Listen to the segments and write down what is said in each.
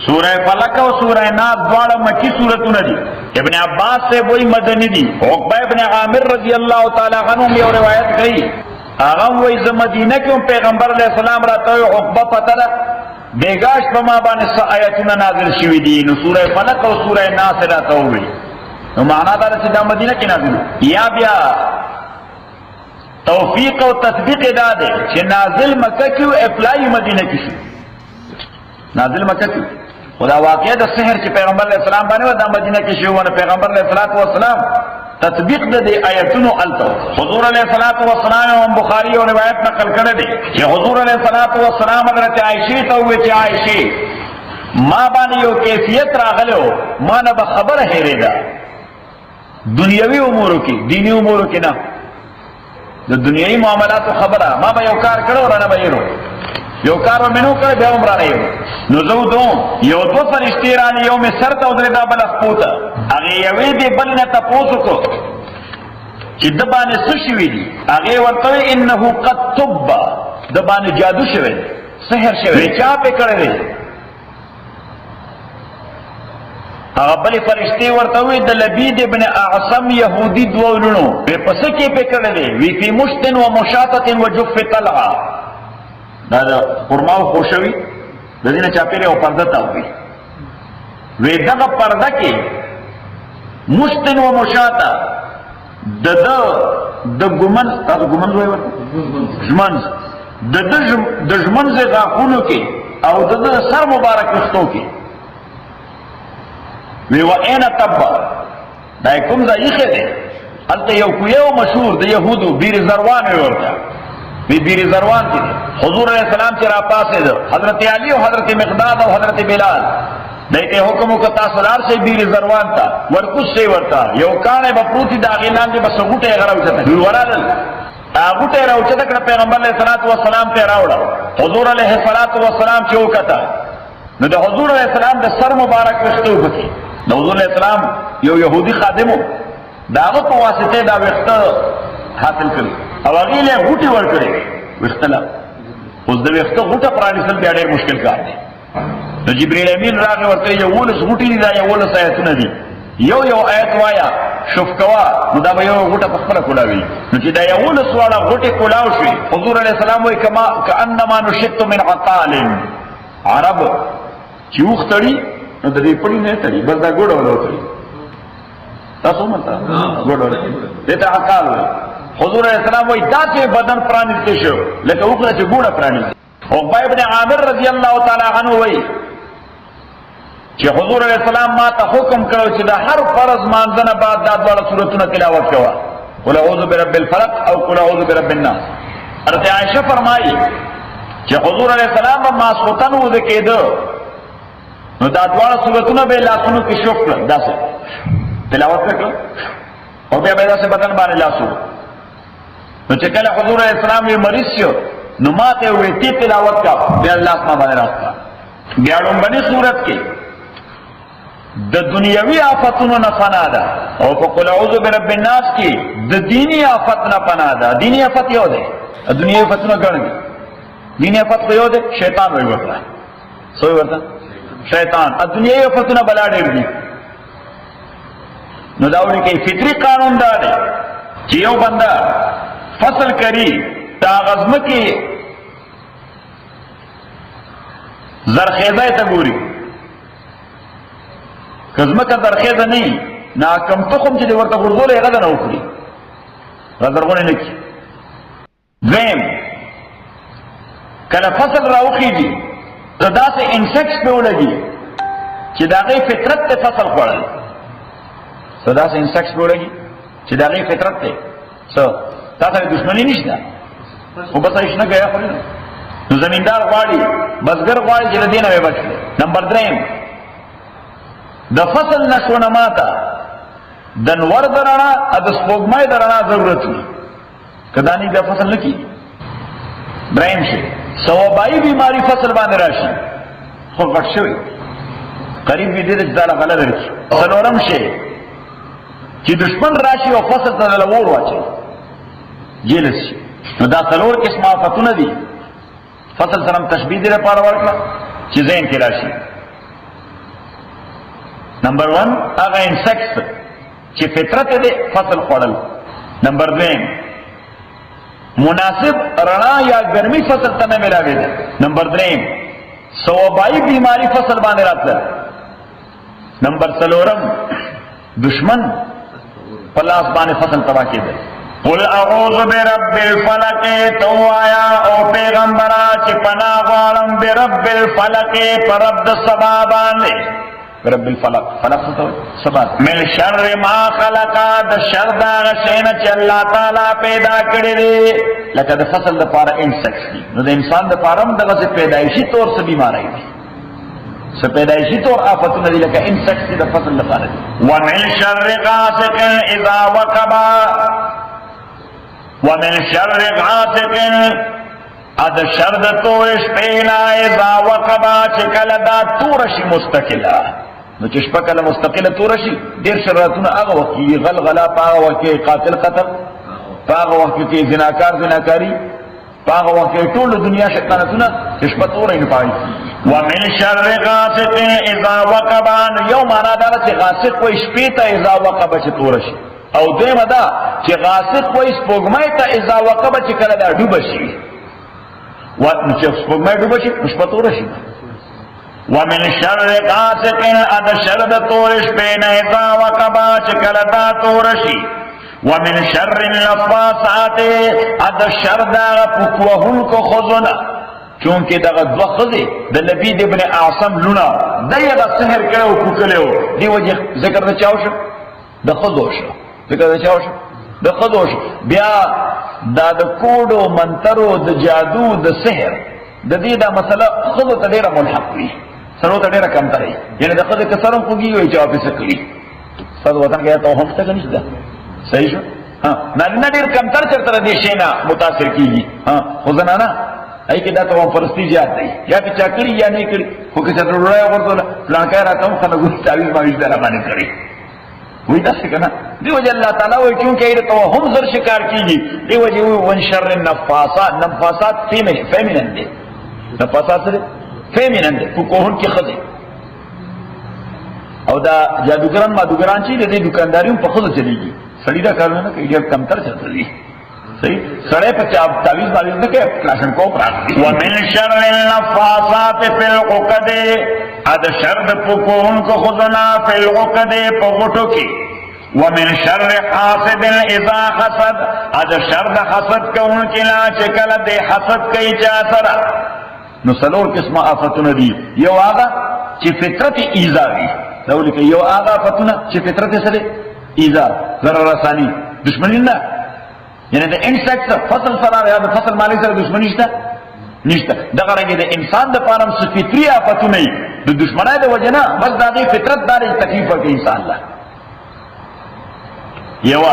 سورہ فلق و سورہ ناس دوڑا مکی سورتوں دی. ابن عباس سے وہی مدنی دی. عقبہ ابن عامر رضی اللہ تعالی عنہ میں اور روایت گئی آغام وہی مدینہ کیوں پیغمبر علیہ السلام رہتا ہوئے عقبہ پتہ رہا بیگاش پما بانے سا آیتنا نازل شوی دی. نو سورہ فلق و سورہ ناس رہتا ہوئے نو معنی دارا سے دا مدینہ کی نازل یا بیا توفیق و تطبیق دا دے چھ نازل مکہ کیوں اپلائی مدینہ کی شو نازل مکہ کیوں خدا واقعہ دا سحر چھ پیغمبر علیہ السلام بانے و دا مدینہ کی شو وانا پیغمبر علیہ السلام تطبیق دے آیتنو علتو. حضور علیہ السلام بخاری و روایت نقل کردے کہ حضور علیہ السلام حضرت عائشی تو ہوئے چھ عائشی ما بانی یو کیفیت راغلے ہو ما نبا خبر ہے ریدہ دنیاوی امورو کی دینی امورو کی نا دنیاوی معاملات و خبرہ ما با یو کار کرو رانا با یرو یو کارو منو کرے بے عمرانے یو نزو دون یو دو فرشتی رانی یو میں سر تا ادھر دا بلخ پوتا اگے یوی دی بلنا تا پوسو کو چی دبانے سشوی دی اگے ورطوی انہو قد تبا دبانے جادو شوی سحر شوی چاہ پہ کرے دی بلی فرشتی ورطوی دا لبید ابن اعصم یہودی دوولنو بے پسکی پہ کرے دی وی فی مشتن و مشاطت و جف طلعا دا قرماو خوشوی دا دینا چاپیرے و پردتا ہوئی وی دغا پردہ کی مشتن و مشاطا دا گمنز گمنز ہوئی ورطا جمنز دا جمنز غاقونو کی او دا سر مبارک اختو کی وی و این تبا دا کم ضعیخے دے حالتا یو کویو مشہور دا یہودو بیر زروان ہوئی ورطا بیر زروان کی حضور علیہ السلام چرا پاسے دو حضرت علی و حضرت مقداد و حضرت بلال دیتے حکمو کا تاثرار سے بیر زروان تا ورکس سے ورطا یو کانے بپروتی دا غیلان دے بس غوٹے غراوچتا ورالل غوٹے راوچتا کنا پیغمبر علیہ السلام تے راوڑا حضور علیہ السلام چوکتا نو دا حضور علیہ السلام دا سر مبارک وشتو بکی دا حضور علیہ السلام یو یہودی خادمو دا غط واسطے دا وقت حاصل کری او اغیلے غوٹی ور کرے وقتلا اس دا وقت غوٹا پرانی سل بیا دیر مشکل کار دے نو جبریل امین راگے ورکے یو اولس غوٹی دی دا یو اولس آیتون دی یو آیت وایا شفکوا نو دا با یو غوٹا پخپلا کلاوی نو چی دا یو اولس والا غوٹی کلاو شوی حضور علیہ السلام وی کانما نشت من عطال عرب چی اختری نو دا دی پڑی نہیں تری بس دا گوڑا والا اتری تاسو ملتا گوڑا والا دیتا عقال ہوئی حضور علیہ السلام وہی دا سے بدن پرانیستے شو لیکن اکلا سے گوڑا پرانیستے عقبہ ابن عامر رضی اللہ تعالی عنہ وہی کہ حضور علیہ السلام ما تا حکم کرو چی دا ہر فرض مانزن بعد داد والا صورتنا تلاوت کوا قل اعوذ برب الفلق او قل اعوذ برب الناس. حضرت عائشہ فرمائی کہ حضور علیہ السلام ما سوتن ہو دے دو نو داد والا صورتنا بے لاسنو کی شکر دا سے تلاوت کرو اور بے بیدا سے بدن بانے لاسو نو چکل حضور علیہ السلام یہ مریض شو نو ماتے ہوئے تی تلاوت کا بے اللہ اسما بانے راستہ بیارون بنی صورت کی دا دنیاوی آفتونو نفنا دا اور قل اعوذ برب الناس کی دا دینی آفت نفنا دا. دینی آفت یو دے دنیاوی آفتونو گرنگی دینی آفت کو یو دے شیطان ہوئی ورطا سوئی ورطا شیطان دنیاوی آفتونو بلا دیر دی نو داولی کئی فطری قانون دا دے چی یو بندہ فصل کری تا غزم کی زرخیزہ تا گوری غزم کا زرخیزہ نہیں نا کم تخم چی دی ورطا غرزول غزہ نا اکری غزرغونے نکی دویم کل فصل راوخی دی دا سے انسیکس پہ لگی چی دا غی فطرت تے فصل خوڑا صدا سے انسیکس پہ لگی چی دا غی فطرت تے تا سا دشمنی نشتا وہ بس اشنا گیا خوری نو زمیندار غواړي بزگر غواړي چې دینه به بچ نمبر 3 د فصل نشونه ماته د نور درنا د سپوږمۍ درنا ضرورت وي کدانی د فصل نکی برائم شي سوابای بیماری فصل باندې راشي خو غټ شوی قریب دې د ځاله غلط لري څلورم شي چې دشمن راشي او فصل ته لور واچي جیلس شي نو دا څلور قسمه آفتونه دي فصل سره تشبیه دې لپاره ورکړه چې زین کې راشي نمبر 1 هغه انسیکټس چې فطرت دې فصل خوړل. نمبر 2 مناسب رڼا یا ګرمي فصل ته نه ملاوي ده. نمبر 3 سوبای بیماری فصل باندې راتله. نمبر 4 دشمن پلاس باندې فصل تباہ کېده. قل اعوذ برب الفلق، تو آیا او پیغمبرا چې پناه غواړم برب الفلق، پر رب د سبا باندې. رب الفلق، فلق څه ته سبا. من شر ما خلق، د شر دا غشین چې الله تعالی پیدا کړی دی. لکه د فصل لپاره انسیکټس دي، نو د انسان لپاره هم دغه پیدایشي طور څه بیماری دي، څه پیدایشي طور آفتونه دي، لکه انسیکټس دي د فصل لپاره دي. ومن شر غاسق اذا وقب، ومن شر غاسق اد شر د تور شپینا اذا وقب، چې کله دا تور شي مستقله. نو چې شپه کله مستقله تور شي ډیر شراتونه هغه وخت کې غلغلا، هغه وخت کې قاتل قتل، هغه وخت کې زناکار زناکاری، هغه وخت کې ټول دنیا شیطانتونه چې شپه تور نه پای. ومن شر غاسق اذا وقب، یو معنا دا چې غاسق وای شپې ته اذا وقب چې تور شي، او دیمه دا چې غاسق وای سپوږمۍ ته اذا وقب چې کله دا ډوب شي. چې سپوږمۍ ډوب شي شپه تور شي. ومن شر غاسق اد شر د تور شپې نه اذا وقب چې کله دا تور شي. ومن شر النفاثات اد شر دا پوکوهن کو خزونه، چونکه دغه دوه خزې د لبید ابن اعصم لونه دغه سحر کړو پوکلو دی وجه ذکر نه چاو شو د خدوش، ذکر نه چاو شو د خدوش. بیا دا د کوډو منترو د جادو د سحر د دې دا مسله خدو ته ډیره ملحق وي، سره ته ډیره کم ترې، یعنی د خدای کسرم کوږي وي چې په سکلی صد وطن کې ته هم څه نشته. صحیح شو؟ ها نه ډیر کم تر چرته دې شي نه متاثر کیږي. ها خو زنانه ای کې دا ته پرستی زیات دی، یا چې چا کړی یا نه کړی، خو که څه ضرورت ورته پلان کار راته خلک تعویذ باندې دره باندې کړی وای دا څه کنه. دیو جل الله تعالی وای چونکه ایره تو هم زر شکار کیږي، دیو جی وان شر النفاثات، نفاثات فیمینن دي، نفاثات سره فیمینن دي، په کوهن کې خدي. او دا جادوګران ما دوګران چې د دکانداریو په خدو چلیږي، سړی دا کارونه کوي ډېر کم تر چلته دي. صحیح سړی په چا تعویذ باندې نه کې کلاشن کو پراخي. ومن شر النفاثات فی العقد، اد شر د پوکون کو خزنا فی العقد په غټو کې. ومن شر حاسد اذا حسد، اد شر د حسد کون کې لا چې کله د حسد کوي چا سره. نو څلور قسمه آفتونه دي. یو هغه چې فطرت ایذاوي، دا ولکه یو هغه آفتونه چې فطرت سره ایذا ضرر رسانی دشمنی نه، یعنی د انسیکټ فصل سره یا د فصل مالک سره دشمنی نشته. دغه رنګه د انسان د پاره هم فطري آفتونه د دشمنای د وجنه بس د فطرت داري تکلیف ورکړي انسان له. یو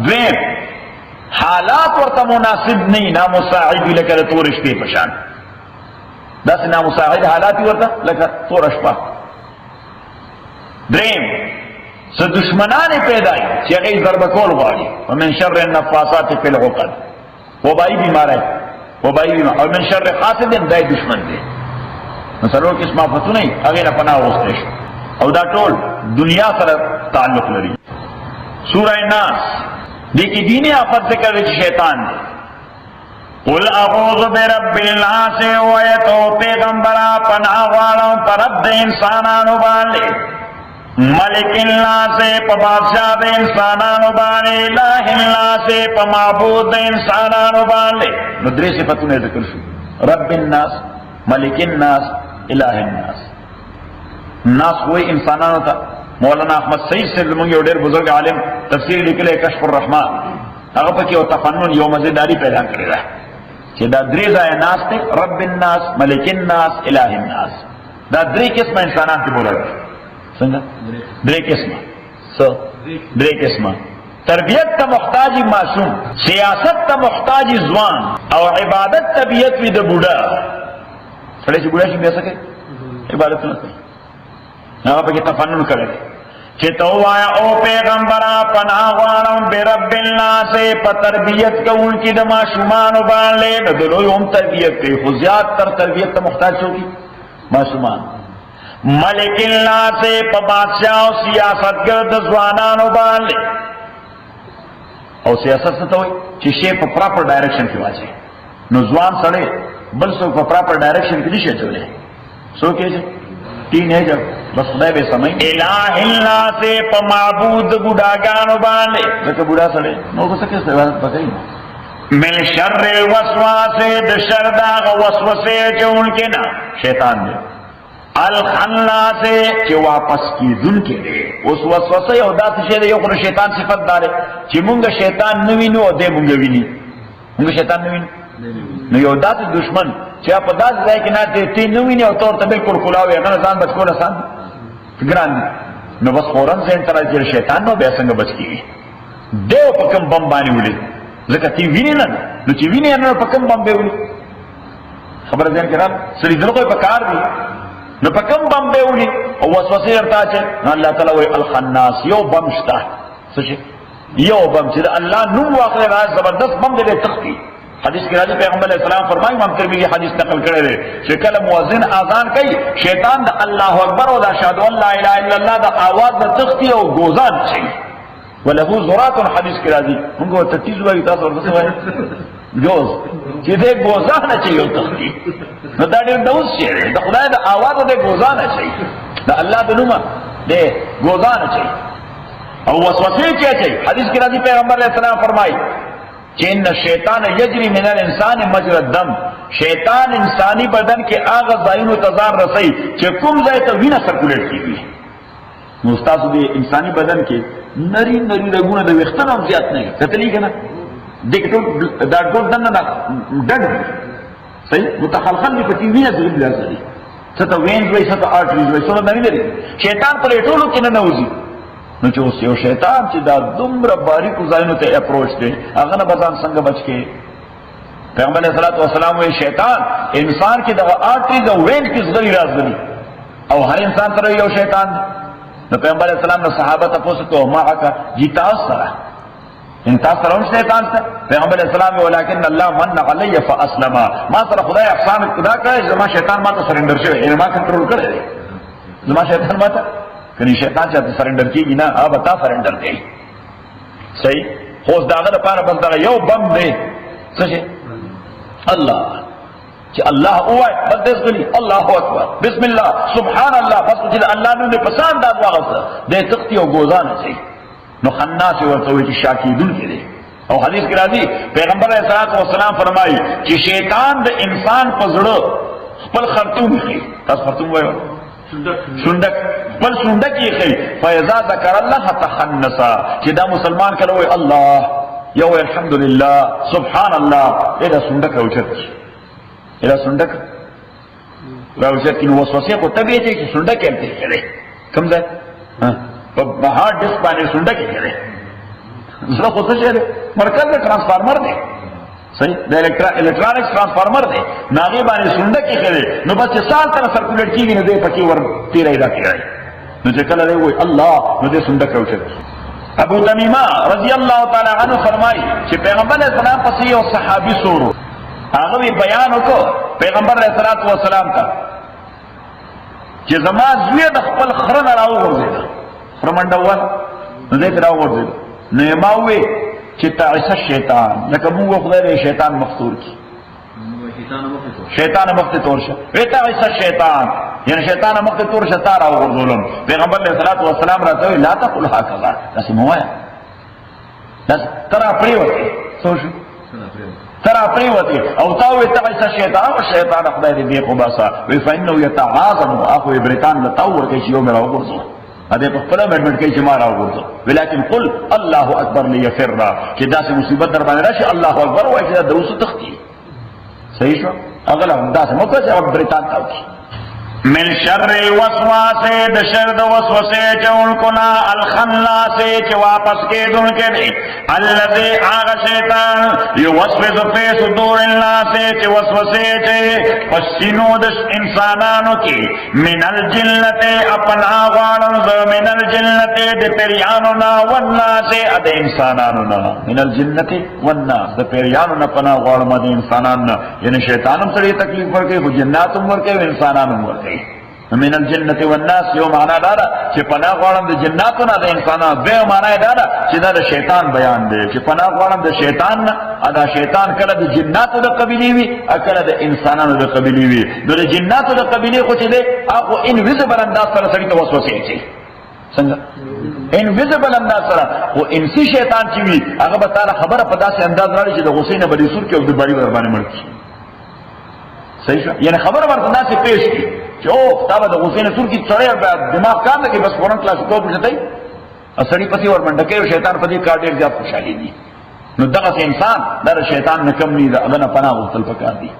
دویم حالات ورته مناسب نه، نامساعد لکه د تور شپې په شان، داسې نامساعد حالات ورته لکه تور شپه. دریم څه دشمنان پیدای چې هغه ضرب کول غواړي. ومن شر النفاثات فی العقد، وبای بیماری، وبای بیماری. او من شر حاسد، دای دشمن دی. مثلا قسم آفتونه هغه نه پناه وغوښته شو، او دا ټول دنیا سره تعلق لري. سورہ ناس دې کې دیني آفت ذکر دی شیطان دی. قل اعوذ برب الناس، وایتو پیغمبرا پناه غواړم پر رب د انسانانو باندې، ملک الناس په بادشاہ د انسانانو باندې، الہ الناس په معبود د انسانانو باندې. نو درې صفاتونه ذکر شو، رب الناس، ملک الناس، الہ الناس. ناس وای انسانانو ته. مولانا احمد سعید سے زمونږ یو ډېر بزرګ عالم تفسیر لیکلی کشف الرحمن، هغه پکې یو تفنن یو مزیداری پیدا کړی ده چې دا درې ځایه ناس ته، رب الناس، ملک الناس، الہ الناس. دا درې قسمه انسانان کې بوله څنګه درې قسمه درې قسمه. تربیت ته محتاجی معصوم، سیاست ته محتاجی ځوان، او عبادت طبیعت وي د بوډا. سړی چې بوډا شي بیا څه کوي؟ عبادت نه کوي. هغه پکې تفنن کړی چې تو وایا او پیغمبره پناه غواړم برب الناس، په تربیت کوونکي د ماشومانو باندې. د لوی هم تربیت کوي، خو زیات تر تربیت ته محتاج شو کی ماشومان. ملک اللہ سے پا بادشاہ و سیاست گرد زوانانو باندے او سیاست ستا ہوئی چی شے پا پراپر ڈائریکشن کی واجے نو زوان سڑے بل سو پا پراپر ڈائریکشن کی دیشے چولے سو کیجے تین ہے جب بس خدای بے سمجھ الہ اللہ سے پا معبود بوداگانو باندے لیکن بودا سڑے نو کو سکے سوالت پکئی من شر الوسواسے دشر داغ وسوسے جو ان کے نا شیطان دے الخناسے چی واپس کی دن کے دے اس وسوسے او دا تشے دے یو خود شیطان صفت دارے چی منگا شیطان نوینو او دے منگا وینی منگا شیطان نوینو نو یو دا دشمن چی آپ دا زائے کہ نا تی نوینی او طور تا بالکل کلاوی اگر زان بچ کولا سان گران دی نو بس فورن زین ترا جیر شیطان نو بے سنگ بچ کی دیو پکم بم بانی ولی زکا تی وینی نا نو چی وینی نا پکم بم بے ولی خبر زین کرام سری دل کوئی پکار دی نو پکم بم بے ولی او وسوسے ارتا چے نو اللہ تعالیٰ وی الخناس یو بم شتا سوچے یو بم چی اللہ نم واقع راز زبردست بم دے تختی حدیث کی راضی پیغمبر علیہ السلام فرمائی امام ترمذی حدیث نقل کرے رہے شکل مؤذن آذان کئی شیطان دا اللہ اکبر و دا شہدو اللہ الہ الا اللہ دا آواز دا تختی و گوزان چاہیے ولہو زرات حدیث کی راضی ان کو تتیز ہوئی تاثر اور کسی ہوئی جوز چیزے گوزان چاہیے تختی نو دا دیر دوز چاہیے دا خدای دا آواز دے گوزان چاہیے دا اللہ دا نما دے گوزان چاہیے اور وسوسے کیا چاہیے حدیث کی راضی پیغمبر علیہ السلام فرمائی چین شیطان یجری من الانسان مجرى الدم شیطان انسانی بدن کے آغاز زائن و تزار رسائی چه کم زائے تو وینا سرکولیٹ کی ہوئی مستاذ دے انسانی بدن کے نری نری رگونا دے وقتنا ہم زیادت نہیں کتلی کنا دیکھ تو داڑکول دن نا ڈن صحیح متخلخل بھی پتی وینا زغیب لازا دی ستا وینز وی ستا آرٹریز وی سونا نمی داری شیطان پر ایٹولو کی ننوزی نو چې اوس یو شیطان چې دا دومره باریکو ځایونو ته اپروچ دی هغه نه بزان څنګه بچ کې پیغمبر علیه الصلاۃ والسلام وی شیطان انسان کې دغه آرټری د وین کې زغری راځي او هر انسان سره یو شیطان دی نو پیغمبر علیه السلام نه صحابه تاسو ته معك جیتا سره ان تاسو سره شیطان ته پیغمبر علیه السلام ولکن الله من علی فاسلم ما سره خدای احسان خدا کړی زما شیطان ما ته سرندر شوی یعنی ما کنټرول کړی زما شیطان ما ته کنی شیطان چاہتے سرنڈر کی گی نا آب اتا سرنڈر دے صحیح خوص داغل پارا بس داغل یو بم دے سچے اللہ چی اللہ اوائے بس دیس گلی اللہ اکبر بسم اللہ سبحان اللہ بس چی اللہ نے پسان داد واغت دے تختی و گوزان چی نو خناس ورطوی چی شاکی دل کے دے او حدیث کی راضی پیغمبر علیہ السلام فرمائی چی شیطان دے انسان پزڑو خپل خرطوم خی تاس خرطوم وائے سندک بل سندک یہ خی فیضا ذکر اللہ تخنسا کہ دا مسلمان کلوئے اللہ یو الحمدللہ سبحان اللہ ایدہ سندک روچت ایدہ سندک روچت کی وسوسے کو طبیعت ہے کہ سندک کہتے چلے کم دے ہارڈ ڈسک بانے سندک چلے ذرا خود سے چلے مرکز میں ٹرانسفارمر دے صحیح دا الیکٹرانکس ٹرانسفارمر دے ناغی بانے سندک کی خلے نو بس سال تر سرکولیٹ کی گی نو دے پکی ور تیرہ ایدہ کی رہی نو چکل دے وہی اللہ نو دے سندک روچت ابو تمیمہ رضی اللہ تعالی عنہ فرمائی کہ پیغمبر علیہ السلام پسی اور صحابی سورو آغوی بیانو کو پیغمبر علیہ السلام کا کہ زمان زوید اخپل خرن راو غرزیدہ خرمندوال نو دیکھ راو غرزیدہ نیماوی چی تعیس شیطان لکہ مونگو خدای شیطان مفتور کی شیطان مخت تورشا ویتا عیسا شیطان یعنی شیطان مخت تورشا تارا وغرزولم پیغمبر علیہ السلام راتوی لا تقل حاکذا نسی موایا ترا پریوتی سوشو ترا پریوتی او تاوی تا عیسا شیطان و شیطان خدای دیکھو باسا وی فإنو یتعاظم آخو ابریتان لتاور کیسی یوم را وغرزو ادے تو فلم ایڈمنٹ کئی جمع رہا ہوگا ولیکن قل اللہ اکبر لیفر رہا کہ دا سے مصیبت در بانے رہا اللہ اکبر ہوا کہ دا دوسو تختی صحیح شو اگلا دا سے موقع سے اب بریتان تاوکی من شر الوسواس دشر د وسوسه چون کنا الخناس چ واپس کے دن کے دے الذي اغ شیطان یوسوس فی صدور الناس چ وسوسه چ پسینو د انسانانو کی من الجنت اپنا غالن من الجنت د پیرانو نا والناس اد انسانانو نا من الجنت والناس د پیرانو نا پنا غالن د انسانانو یعنی شیطانم سره تکلیف ورکے جناتم ورکے انسانانم ورکے من الجنة والناس یو معنا دارا چې پناه غواړم د جناتو نه د انسانانو، دویم معنا یې دارا چې دا د شیطان بیان دی چې پناه غواړم د شیطان نه. دا شیطان کله د جناتو د قبیلې وي کله د انسانانو د قبیلې وي. نو د جناتو د قبیلې خو چې دی هغه انویزبل انداز سره سړي ته وسوسې اچوي. څنګه انویزبل انداز سره؟ خو انسي شیطان چې وي هغه به تعالی خبره په داسې انداز راړي چې د غصې نه به دې سور کړي او د باري به در باندې مړ کړي. صحیح شو؟ یعنی خبره ورته داسې پیش کړي چې او تا به د غصې نه سور کړي، سړی دماغ کار نه کوي، بس فورن کلاس کوپ شته سړي پسې ور منډه کوي او شیطان په دې کار ډېر زیات خوشحالي دي. نو دغسې انسان دا د شیطان نه کم نه دي، د هغه نه پناه غوښتل پکار دي.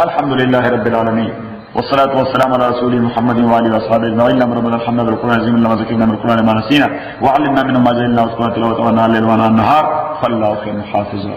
الحمد لله رب العالمين والصلاة والسلام على رسوله محمد وآله وأصحابه أجمعين. اللهم ربنا الحمد بالقرآن العظيم، اللهم ذكرنا من القرآن ما نسينا وعلمنا منه ما جهلنا واذكرنا تلاوته وأناء الليل وأناء النهار، فالله خير حافظا.